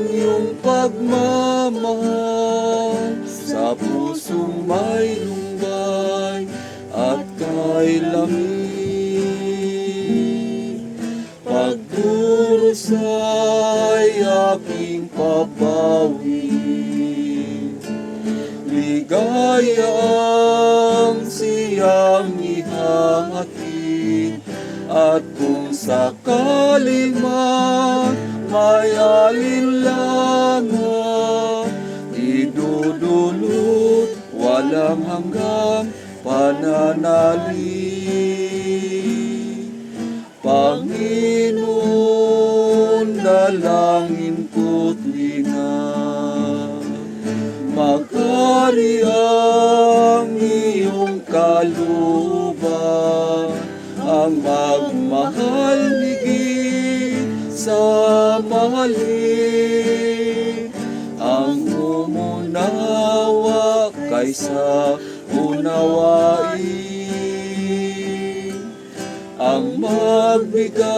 iyong pagmamahal sa pusong may lumbay at kay lamig. Pagdurusa ay aking papawin, ligaya ang siyang ihahatid. At kung sakaling man may alinlangan, idudulot walang hanggang pananalig. Panginoon, dalangin ko't linang, maghari ang iyong kalooban, ang magmahal higit sa mahalin, ang umunawa kaysa unawain, ang magbigay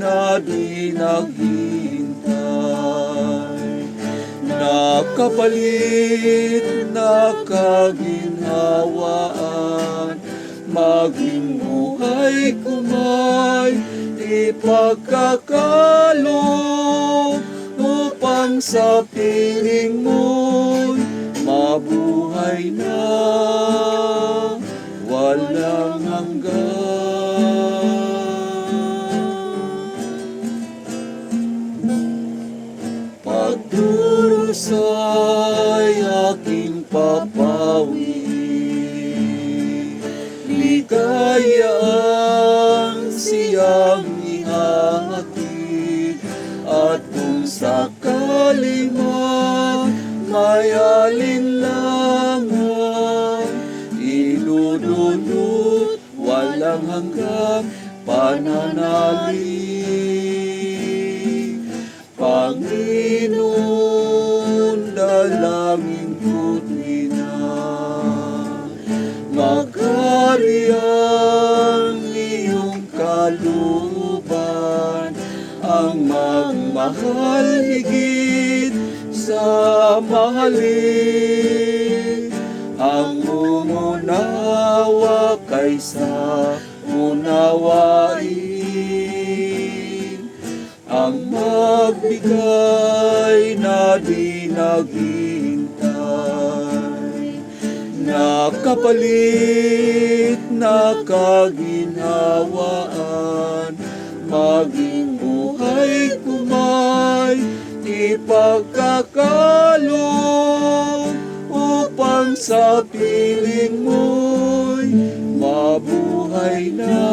na di naghihintay, nakapalit na kaginhawaan, maging buhay kumay ipagkakaloob, upang sa piling mo'y mabuhay na walang hanggan. Pagdurusa'y aking papawin, ligaya ang siyang ihahatid. At kung sakaling man may alinlangan, idudulot walang hanggang pananalig. Panginoon, dalangin ko't linang, maghari ang iyong kalooban, ang magmahal higit sa mahalin, ang umunawa kaysa unawain, ang magbigay na di naghihintay, nakapalit na kaginhawaan, maging buhay kumay ipagkakaloob, upang sa piling mo'y mabuhay na